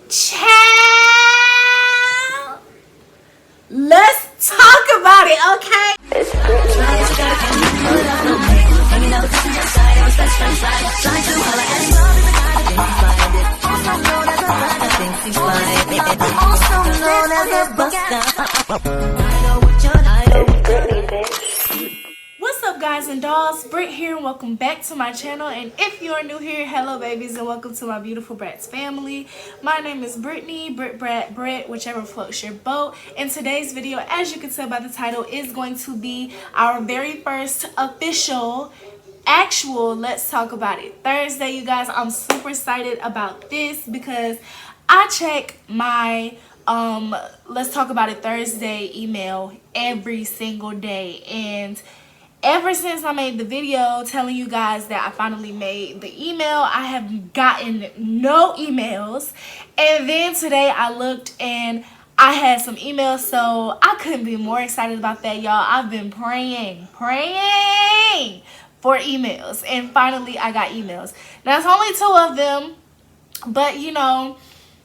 Child, let's talk about it, okay? What's up, guys and dolls? Britt here, and welcome back to my channel. And if you are new here, hello babies, and welcome to my beautiful Bratz family. My name is Brittany, Britt, Brat, Britt, whichever floats your boat. And today's video, as you can tell by the title, is going to be our very first official actual Let's Talk About It Thursday. You guys, I'm super excited about this because I check my Let's Talk About It Thursday email every single day, and ever since I made the video telling you guys that I finally made the email, I have gotten no emails. And then today I looked and I had some emails, so I couldn't be more excited about that, y'all. I've been praying for emails, and finally I got emails. Now it's only 2 of them, but you know,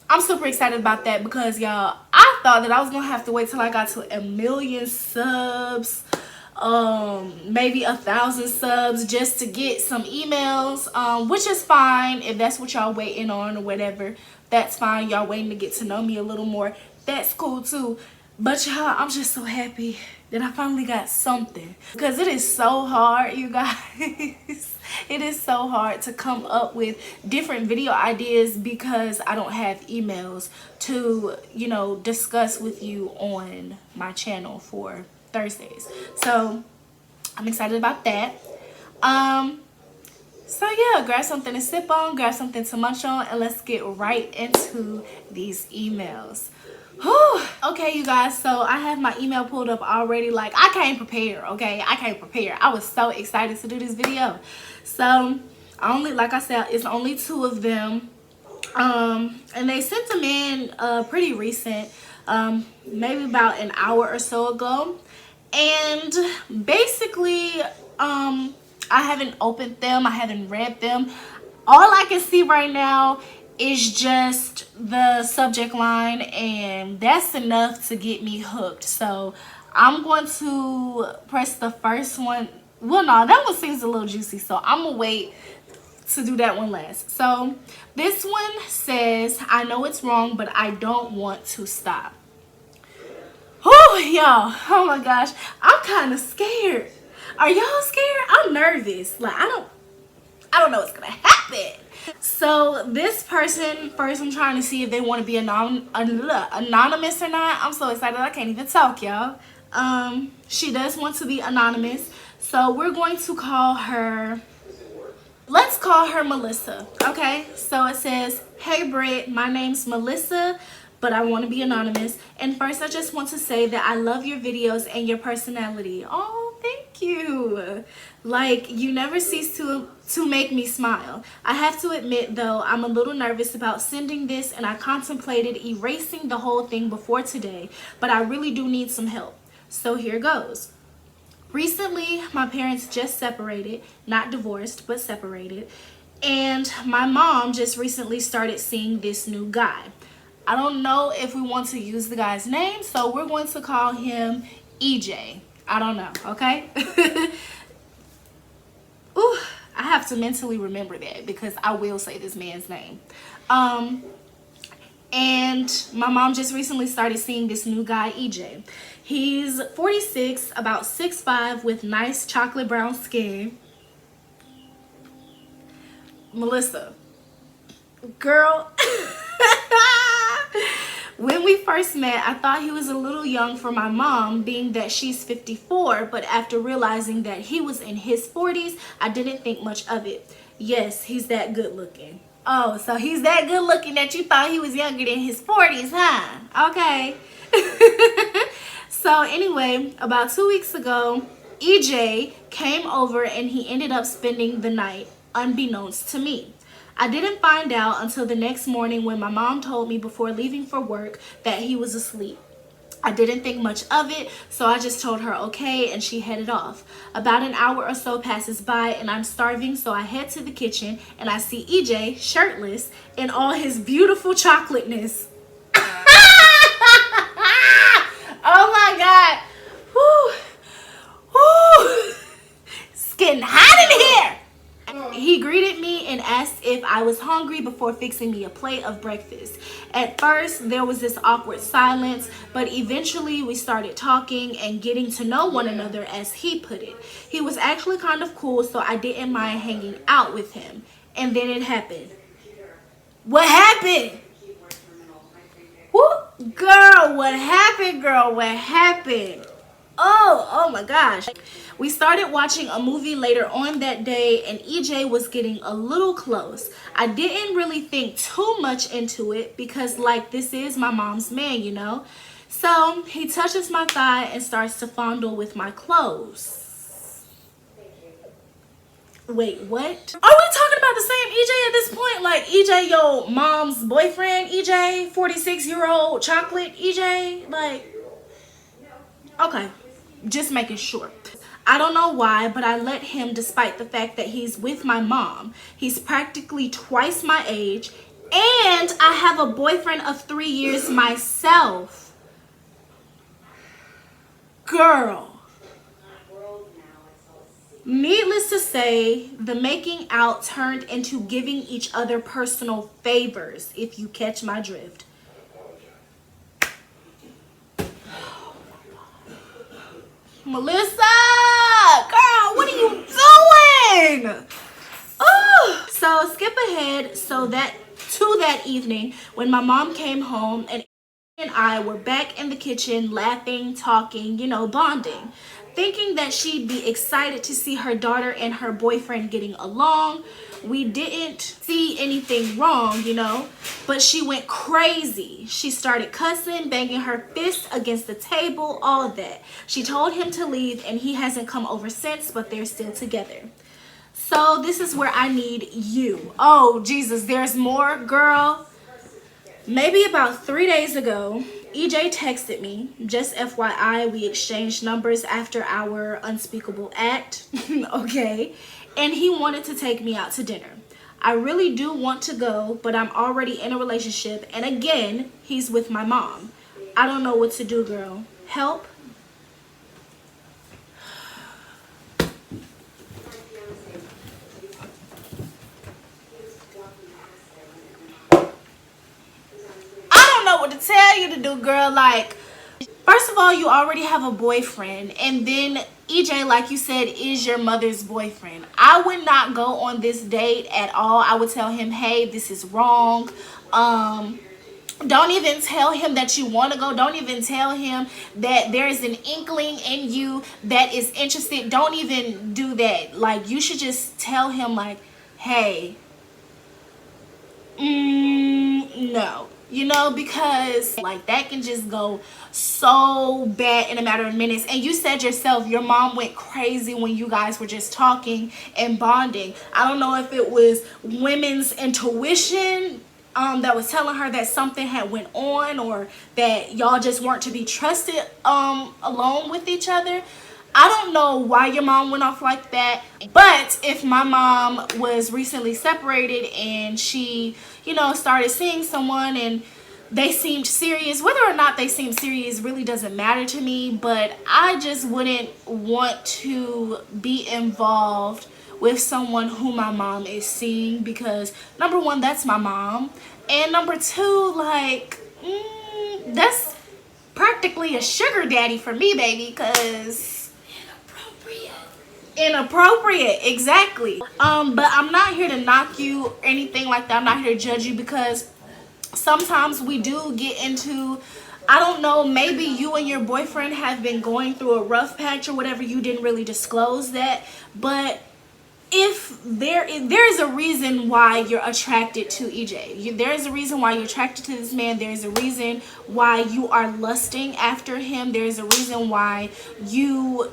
I'm super excited about that because, y'all, I thought that I was gonna have to wait till I got to 1 million subs, maybe 1,000 subs, just to get some emails, which is fine if that's what y'all waiting on or whatever. That's fine. Y'all waiting to get to know me a little more. That's cool too. But y'all, I'm just so happy that I finally got something, because it is so hard, you guys. It is so hard to come up with different video ideas because I don't have emails to, you know, discuss with you on my channel for Thursdays. So I'm excited about that. So yeah, grab something to sip on, grab something to munch on, and let's get right into these emails. Whew. Okay, you guys, so I have my email pulled up already. Like, I came prepared, okay? I came prepared. I was so excited to do this video. So like I said, it's only 2 of them. And they sent them in pretty recent, maybe about an hour or so ago. And basically, I haven't opened them, I haven't read them. All I can see right now is just the subject line, and that's enough to get me hooked. So I'm going to press the first one. Well, no, that one seems a little juicy, so I'm gonna wait to do that one last. So this one says, I know it's wrong, but I don't want to stop. Oh, y'all, oh my gosh, I'm kind of scared. Are y'all scared? I'm nervous. Like, I don't know what's gonna happen. So this person, first I'm trying to see if they want to be anonymous or not. I'm so excited I can't even talk, y'all. She does want to be anonymous, so we're going to call her, let's call her Melissa. Okay, so it says, hey Britt, my name's Melissa, but I want to be anonymous. And first I just want to say that I love your videos and your personality. Oh, thank you. Like, you never cease to make me smile. I have to admit though, I'm a little nervous about sending this, and I contemplated erasing the whole thing before today, but I really do need some help. So here goes. Recently, my parents just separated, not divorced, but separated. And my mom just recently started seeing this new guy. I don't know if we want to use the guy's name, so we're going to call him EJ. I don't know, okay? Ooh, I have to mentally remember that because I will say this man's name. And my mom just recently started seeing this new guy, EJ. He's 46, about 6'5", with nice chocolate brown skin. Melissa, girl. When we first met, I thought he was a little young for my mom, being that she's 54, but after realizing that he was in his 40s, I didn't think much of it. Yes, he's that good looking. Oh, so he's that good looking that you thought he was younger than his 40s, huh? Okay. So anyway, about 2 weeks ago, EJ came over and he ended up spending the night, unbeknownst to me. I didn't find out until the next morning when my mom told me before leaving for work that he was asleep. I didn't think much of it, so I just told her okay, and she headed off. About an hour or so passes by, and I'm starving, so I head to the kitchen, and I see EJ shirtless in all his beautiful chocolateness. Oh my God. Whew. Whew. It's getting hot in here. He greeted me and asked if I was hungry before fixing me a plate of breakfast. At first, there was this awkward silence, but eventually we started talking and getting to know one another, as he put it. He was actually kind of cool, so I didn't mind hanging out with him. And then it happened. What happened? Whoop, girl, what happened, girl? What happened? Oh my gosh. We started watching a movie later on that day, and EJ was getting a little close. I didn't really think too much into it because, like, this is my mom's man, you know? So he touches my thigh and starts to fondle with my clothes. Wait, what? Are we talking about the same EJ at this point? Like, EJ, your mom's boyfriend, EJ? 46-year-old chocolate EJ? Like, okay. Just making sure. I don't know why, but I let him, despite the fact that he's with my mom. He's practically twice my age, and I have a boyfriend of 3 years myself. Girl. Needless to say, the making out turned into giving each other personal favors, if you catch my drift. Melissa, girl, what are you doing? Oh, so skip ahead to that evening when my mom came home, and I were back in the kitchen laughing, talking, you know, bonding. Thinking that she'd be excited to see her daughter and her boyfriend getting along. We didn't see anything wrong, you know, but she went crazy. She started cussing, banging her fist against the table, all of that. She told him to leave, and he hasn't come over since, but they're still together. So this is where I need you. Oh, Jesus, there's more, girl. Maybe about 3 days ago, EJ texted me. Just FYI, we exchanged numbers after our unspeakable act. Okay. And he wanted to take me out to dinner. I really do want to go, but I'm already in a relationship. And again, he's with my mom. I don't know what to do, girl. Help. What to tell you to do, girl. Like, first of all, you already have a boyfriend, and then EJ, like you said, is your mother's boyfriend. I would not go on this date at all. I would tell him, hey, this is wrong. Don't even tell him that you want to go. Don't even tell him that there is an inkling in you that is interested. Don't even do that. Like, you should just tell him, like, hey, no. You know, because like that can just go so bad in a matter of minutes. And you said yourself, your mom went crazy when you guys were just talking and bonding. I don't know if it was women's intuition that was telling her that something had went on, or that y'all just weren't to be trusted alone with each other. I don't know why your mom went off like that, but if my mom was recently separated and she, you know, started seeing someone and they seemed serious, whether or not they seemed serious really doesn't matter to me, but I just wouldn't want to be involved with someone who my mom is seeing, because number one, that's my mom, and number two, like, that's practically a sugar daddy for me, baby, because inappropriate, exactly. But I'm not here to knock you or anything like that. I'm not here to judge you, because sometimes we do get into, I don't know, maybe you and your boyfriend have been going through a rough patch or whatever. You didn't really disclose that, but if there is a reason why you're attracted to EJ. There is a reason why you're attracted to this man. There is a reason why you are lusting after him. There is a reason why you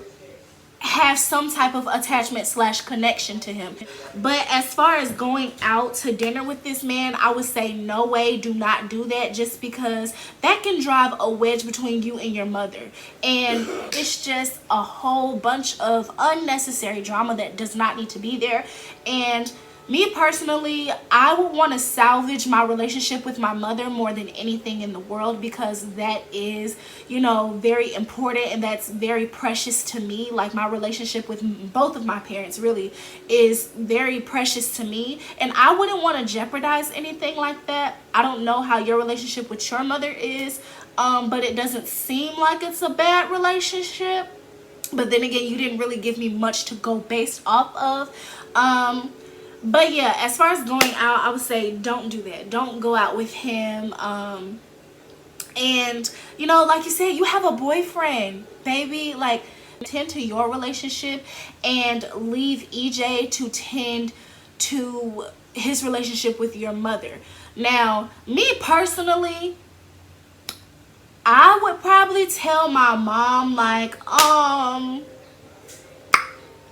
have some type of attachment slash connection to him. But as far as going out to dinner with this man, I would say no way, do not do that, just because that can drive a wedge between you and your mother, and it's just a whole bunch of unnecessary drama that does not need to be there. And me personally, I would want to salvage my relationship with my mother more than anything in the world, because that is, you know, very important, and that's very precious to me. Like, my relationship with both of my parents really is very precious to me, and I wouldn't want to jeopardize anything like that. I don't know how your relationship with your mother is, but it doesn't seem like it's a bad relationship. But then again, you didn't really give me much to go based off of. But yeah, as far as going out, I would say don't do that. Don't go out with him. And, you know, like you said, you have a boyfriend, baby. Like, tend to your relationship and leave EJ to tend to his relationship with your mother. Now, me personally, I would probably tell my mom, like,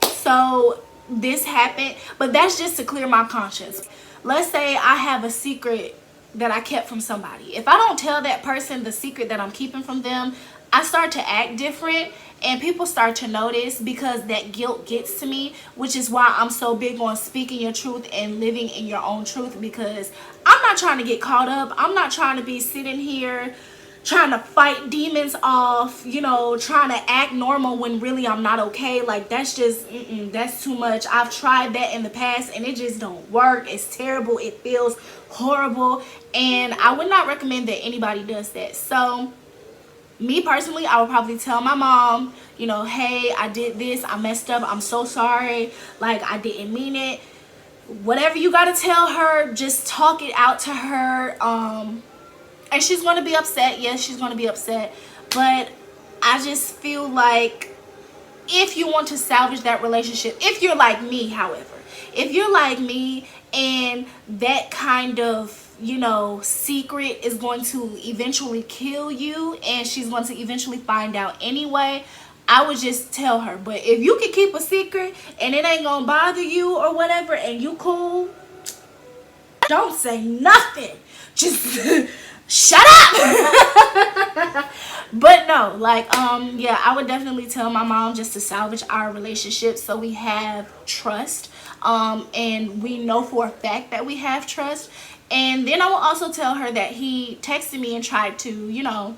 so this happened, but that's just to clear my conscience. Let's say I have a secret that I kept from somebody. If I don't tell that person the secret that I'm keeping from them, I start to act different, and people start to notice, because that guilt gets to me, which is why I'm so big on speaking your truth and living in your own truth, because I'm not trying to get caught up. I'm not trying to be sitting here trying to fight demons off, you know, trying to act normal when really I'm not okay. Like, that's just, that's too much. I've tried that in the past and it just don't work. It's terrible. It feels horrible, and I would not recommend that anybody does that. So me personally, I would probably tell my mom, you know, hey, I did this, I messed up, I'm so sorry, like, I didn't mean it. Whatever you gotta tell her, just talk it out to her. And she's going to be upset. Yes, she's going to be upset. But I just feel like, if you want to salvage that relationship, if you're like me, however, if you're like me and that kind of, you know, secret is going to eventually kill you, and she's going to eventually find out anyway, I would just tell her. But if you can keep a secret and it ain't going to bother you or whatever, and you cool, don't say nothing. Just shut up. But no, like, yeah, I would definitely tell my mom, just to salvage our relationship, so we have trust, and we know for a fact that we have trust. And then I will also tell her that he texted me and tried to, you know,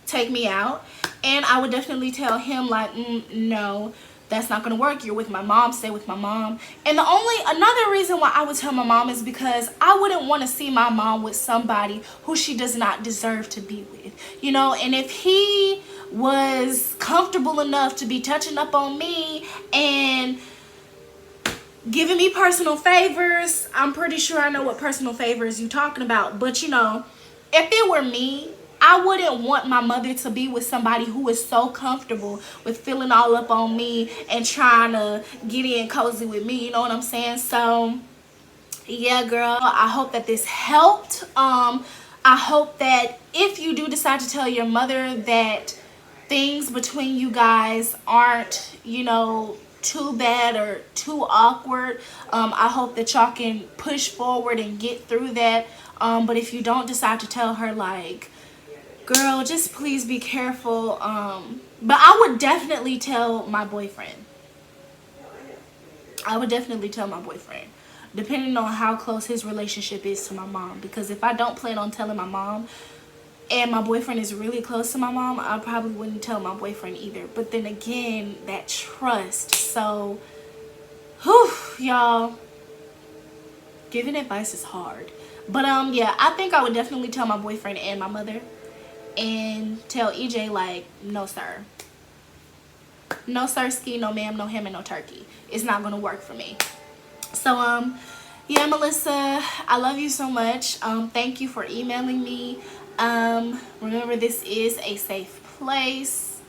take me out, and I would definitely tell him, like, no, that's not gonna work. You're with my mom, stay with my mom. And another reason why I would tell my mom is because I wouldn't want to see my mom with somebody who she does not deserve to be with, you know. And if he was comfortable enough to be touching up on me and giving me personal favors, I'm pretty sure I know what personal favors you're talking about. But, you know, if it were me, I wouldn't want my mother to be with somebody who is so comfortable with feeling all up on me and trying to get in cozy with me, you know what I'm saying? So yeah, girl, I hope that this helped. I hope that if you do decide to tell your mother that things between you guys aren't, you know, too bad or too awkward, I hope that y'all can push forward and get through that. But if you don't decide to tell her, like, girl, just please be careful. But I would definitely tell my boyfriend. I would definitely tell my boyfriend, depending on how close his relationship is to my mom. Because if I don't plan on telling my mom, and my boyfriend is really close to my mom, I probably wouldn't tell my boyfriend either. But then again, that trust. So, whew, y'all, giving advice is hard. But yeah, I think I would definitely tell my boyfriend and my mother, and tell EJ, like, no sir, no sirski, no ma'am, no ham, and no turkey. It's not gonna work for me. So yeah, Melissa, I love you so much. Thank you for emailing me. Remember, this is a safe place.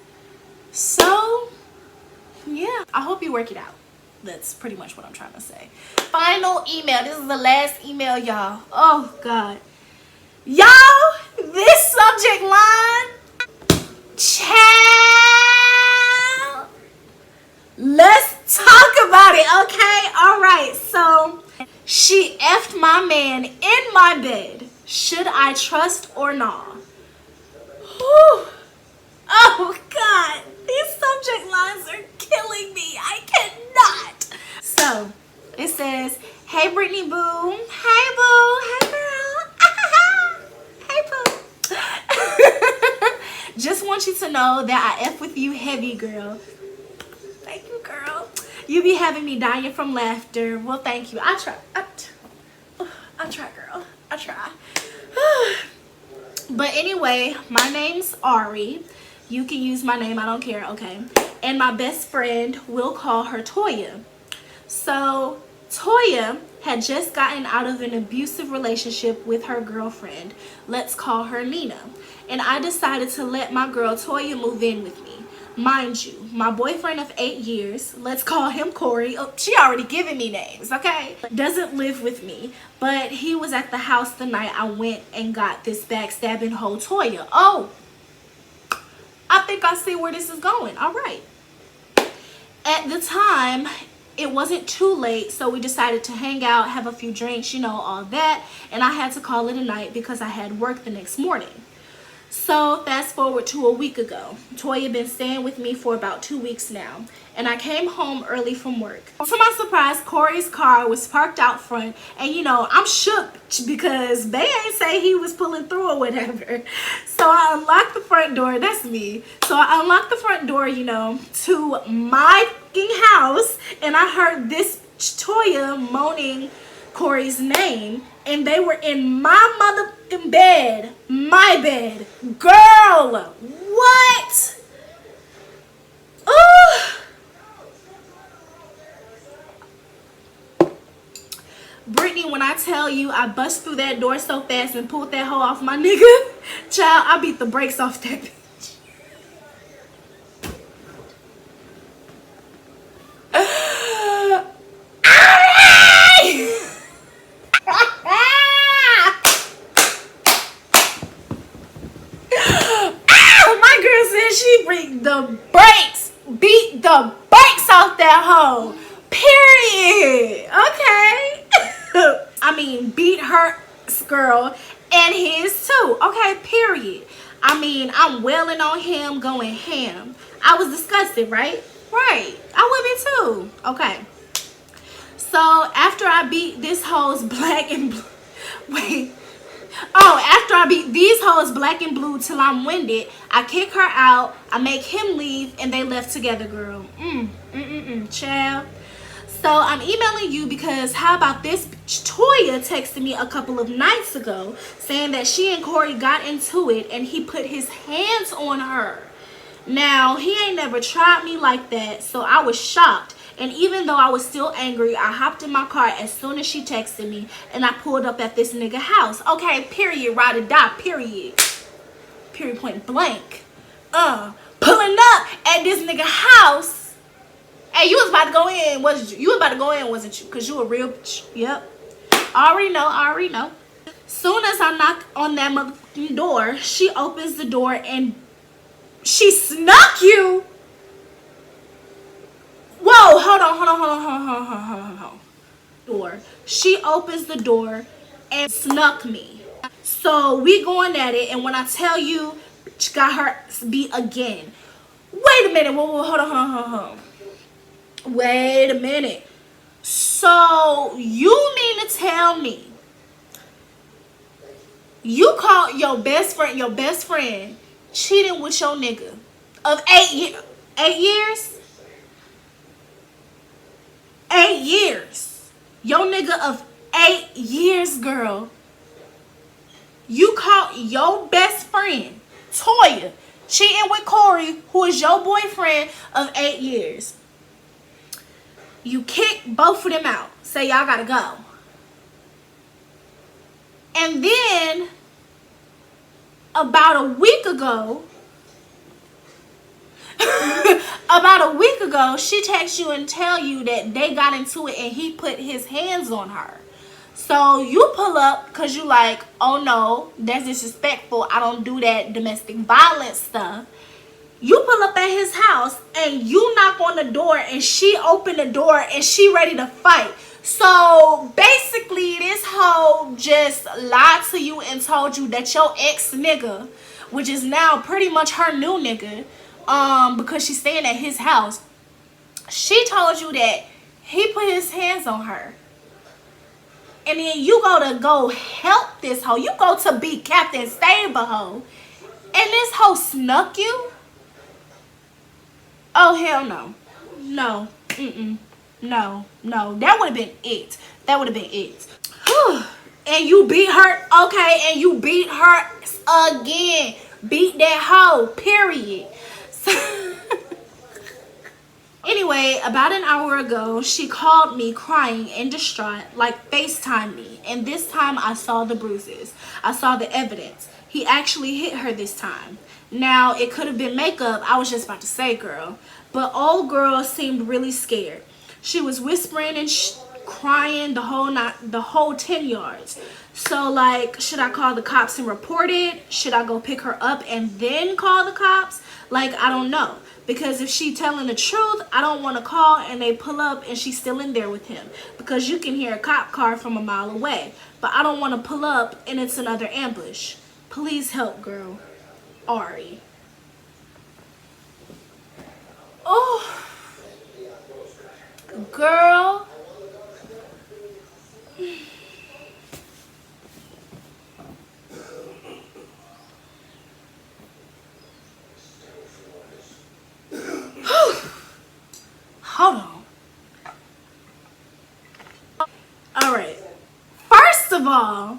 So yeah, I hope you work it out. That's pretty much what I'm trying to say. Final email. This is the last email, y'all. Oh God, y'all, this subject line, child, Let's talk about it, okay? All right, so she effed my man in my bed. Should I trust or not? Whew. Oh, God. These subject lines are killing me. I cannot. So, it says, hey, Brittany Boo. Hey, Boo. Hey, girl. Hey, Boo. Just want you to know that I F with you heavy, girl. Thank you, girl. You be having me dying from laughter. Well, thank you. I try. I try, girl. I try. But anyway, my name's Ari. You can use my name. I don't care. Okay. And my best friend, we'll call her Toya. So Toya had just gotten out of an abusive relationship with her girlfriend. Let's call her Nina. And I decided to let my girl Toya move in with me. Mind you, my boyfriend of 8 years, let's call him Corey. Oh, she already giving me names, okay? Doesn't live with me, but he was at the house the night I went and got this backstabbing hoe Toya. Oh, I think I see where this is going. All right. At the time, it wasn't too late, so we decided to hang out, have a few drinks, you know, all that. And I had to call it a night because I had work the next morning. So fast forward to a week ago. Toya been staying with me for about 2 weeks now. And I came home early from work. To my surprise, Corey's car was parked out front. And you know, I'm shook because they ain't say he was pulling through or whatever. So I unlocked the front door. That's me. So I unlocked the front door, you know, to my house. And I heard this Toya moaning Corey's name, and they were in my motherfucking bed. My bed. Girl, what? Ooh. Brittany, when I tell you I bust through that door so fast and pulled that hoe off my nigga, child, I beat the brakes off that bitch. She beat the brakes off that hoe. Period. Okay. I mean, beat her girl and his too. Okay, period. I mean, I'm wailing on him, going ham. I was disgusted, right? Right. I would be too. Okay. So after I beat this hoe's black and blue, wait. Oh, after I beat these hoes black and blue till I'm winded, I kick her out, I make him leave, and they left together, girl. Child. So I'm emailing you because how about this bitch Toya texted me a couple of nights ago saying that she and Corey got into it and he put his hands on her. Now, he ain't never tried me like that, so I was shocked. And even though I was still angry, I hopped in my car as soon as she texted me and I pulled up at this nigga house. Okay, period, ride or die, period. Period, point blank. Pulling up at this nigga house. Hey, you was about to go in, wasn't you? You was about to go in, wasn't you? Because you a real bitch. Yep. I already know. Soon as I knock on that motherfucking door, she opens the door and she snuck you. Whoa, hold on. Door. She opens the door and snuck me. So we going at it, and when I tell you, she got her beat again. Wait a minute. Whoa, hold on. Wait a minute. So you mean to tell me you caught your best friend cheating with your nigga of 8 years? 8 years? 8 years. Your nigga of 8 years, girl. You caught your best friend, Toya, cheating with Corey, who is your boyfriend of 8 years. You kick both of them out. Say y'all gotta go. And then, about a week ago, she texts you and tell you that they got into it and he put his hands on her. So you pull up because you like, oh no, that's disrespectful. I don't do that domestic violence stuff. You pull up at his house and you knock on the door and she opened the door and she ready to fight. So basically this hoe just lied to you and told you that your ex nigga, which is now pretty much her new nigga, because she's staying at his house, she told you that he put his hands on her. And then you go help this hoe. You go to be Captain Save a hoe. And this hoe snuck you? Oh, hell no. No. Mm-mm. No. No. That would have been it. That would have been it. And you beat her. Okay. And you beat her again. Beat that hoe. Period. Anyway, about an hour ago, she called me crying and distraught, like FaceTime me. And this time I saw the bruises. I saw the evidence. He actually hit her this time. Now, it could have been makeup. I was just about to say, girl. But old girl seemed really scared. She was whispering and crying the whole 10 yards. So, like, should I call the cops and report it? Should I go pick her up and then call the cops? Like, I don't know. Because if she telling the truth, I don't want to call and they pull up and she's still in there with him. Because you can hear a cop car from a mile away. But I don't want to pull up and it's another ambush. Please help, girl. Ari. Oh. Girl. Hold on. Alright. First of all,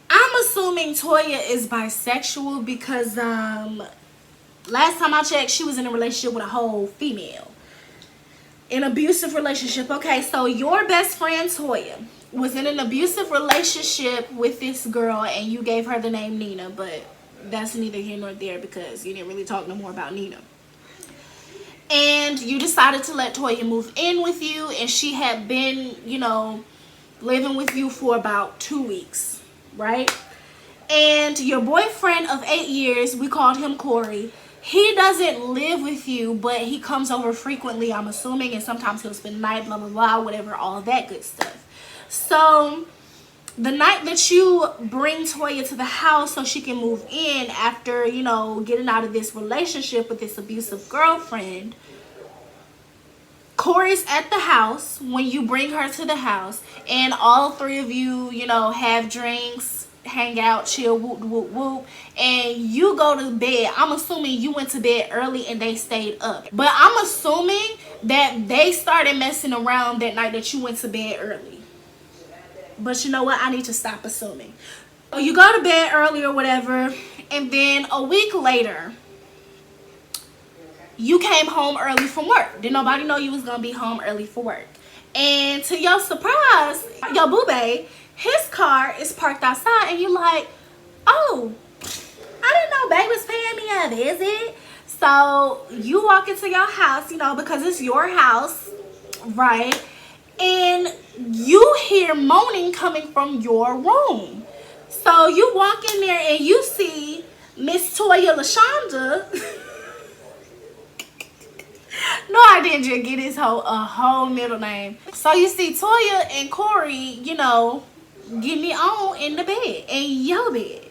I'm assuming Toya is bisexual because last time I checked, she was in a relationship with a whole female. An abusive relationship. Okay, so your best friend Toya was in an abusive relationship with this girl and you gave her the name Nina, but that's neither here nor there because you didn't really talk no more about Nina. And you decided to let Toya move in with you, and she had been, you know, living with you for about 2 weeks, right? And your boyfriend of 8 years, we called him Corey, he doesn't live with you, but he comes over frequently, I'm assuming, and sometimes he'll spend the night, blah, blah, blah, whatever, all that good stuff. So the night that you bring Toya to the house so she can move in after, you know, getting out of this relationship with this abusive girlfriend, Corey's at the house when you bring her to the house, and all three of you, you know, have drinks, hang out, chill, whoop, whoop, whoop, and you go to bed. I'm assuming you went to bed early and they stayed up. But I'm assuming that they started messing around that night that you went to bed early. But you know what? I need to stop assuming. So you go to bed early or whatever, and then a week later, you came home early from work. Did nobody know you was going to be home early for work? And to your surprise, your boo-bae, his car is parked outside, and you're like, oh, I didn't know babe was paying me a visit. So you walk into your house, you know, because it's your house, right? And you hear moaning coming from your room. So you walk in there and you see Miss Toya LaShonda. No, I didn't just get his whole middle name. So you see Toya and Corey, you know, getting it on in the bed, in your bed.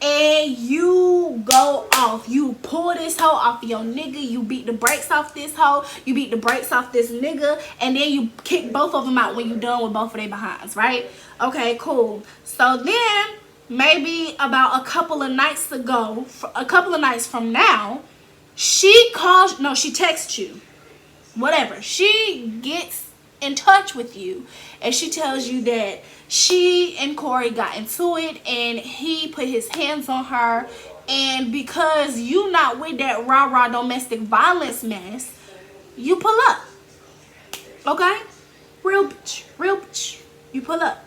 And you go off. You pull this hoe off of your nigga. You beat the brakes off this hoe. You beat the brakes off this nigga. And then you kick both of them out when you're done with both of their behinds, right? Okay, cool. So then, maybe about a couple of nights ago, a couple of nights from now, she calls, no, she texts you. Whatever. She gets in touch with you. And she tells you that she and Corey got into it and he put his hands on her, and because you not with that rah-rah domestic violence mess, you pull up. Okay? Real bitch. You pull up.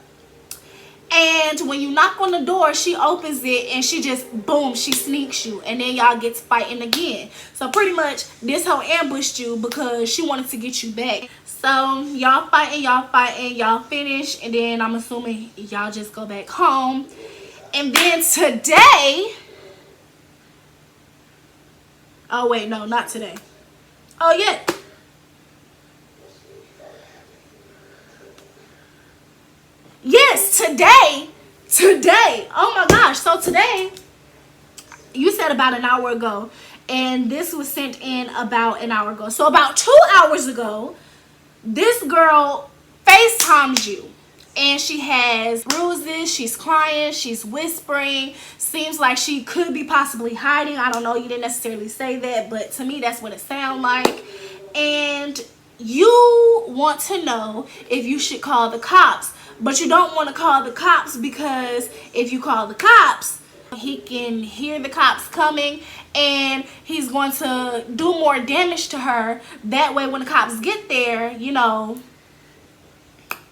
And when you knock on the door, she opens it and she just, boom, she sneaks you. And then y'all get fighting again. So pretty much this hoe ambushed you because she wanted to get you back. So y'all fighting, y'all finish. And then I'm assuming y'all just go back home. And then today, Oh wait, no, not today. Oh yeah. Yes, today. Today. Oh my gosh. So today, you said about an hour ago, and this was sent in about an hour ago. So about 2 hours ago, this girl FaceTimes you, and she has bruises, she's crying, she's whispering, seems like she could be possibly hiding. I don't know, you didn't necessarily say that, but to me that's what it sounds like. And you want to know if you should call the cops, but you don't want to call the cops because if you call the cops, he can hear the cops coming and he's going to do more damage to her. That way when the cops get there, you know,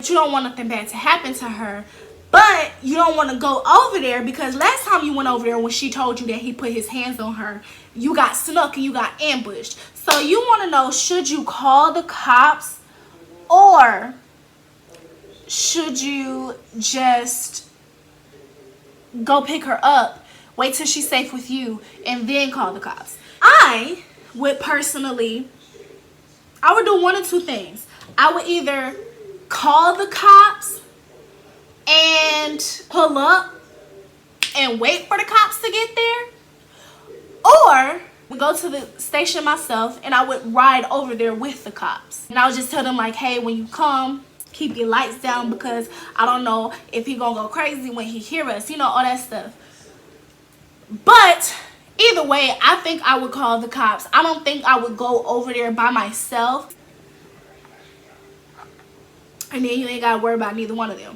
you don't want nothing bad to happen to her, but you don't want to go over there because last time you went over there when she told you that he put his hands on her, you got snuck and you got ambushed. So you want to know, should you call the cops or should you just go pick her up, wait till she's safe with you, and then call the cops? I would personally, I would do one of two things. I would either call the cops and pull up and wait for the cops to get there, or go to the station myself and I would ride over there with the cops. And I would just tell them like, hey, when you come, keep your lights down because I don't know if he gonna go crazy when he hear us, you know, all that stuff. But either way, I think I would call the cops. I don't think I would go over there by myself. And then you ain't gotta worry about neither one of them.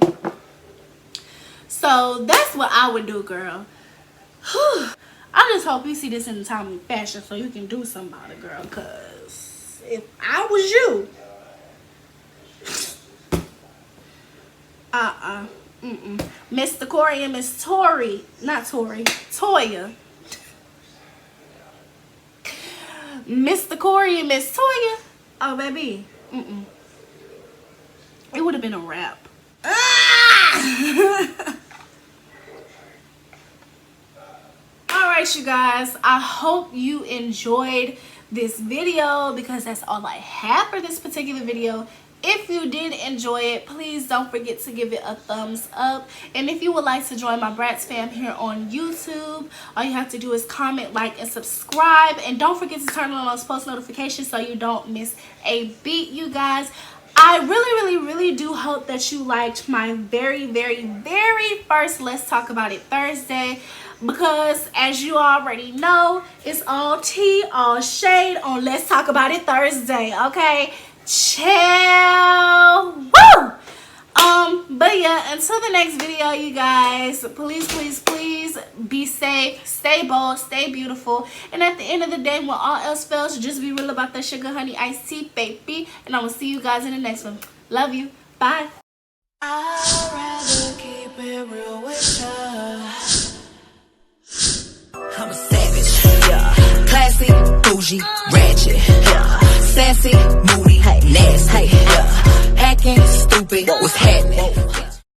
So that's what I would do, girl. I just hope you see this in a timely fashion so you can do something about it, girl. Cause if I was you, Mr. Corey and Miss Tori, not Tori, Toya. Mr. Corey and Miss Toya. Oh baby, it would have been a wrap. Alright you guys, I hope you enjoyed this video because that's all I have for this particular video. If you did enjoy it, please don't forget to give it a thumbs up. And if you would like to join my R.A.T.S fam here on YouTube, all you have to do is comment, like, and subscribe. And don't forget to turn on those post notifications so you don't miss a beat, you guys. I really do hope that you liked my very first Let's Talk About It Thursday, because as you already know, it's all tea, all shade on Let's Talk About It Thursday, okay? Chill. Woo! But yeah, until the next video, you guys, please be safe, stay bold, stay beautiful, and at the end of the day, when all else fails, just be real about that sugar honey iced tea, baby. And I will see you guys in the next one. Love you. Bye. I'd rather keep it real with ya. I'm a savage, yeah. Classy, bougie, ratchet, yeah. Sassy, moody, nasty, yeah. Acting stupid, what's happening?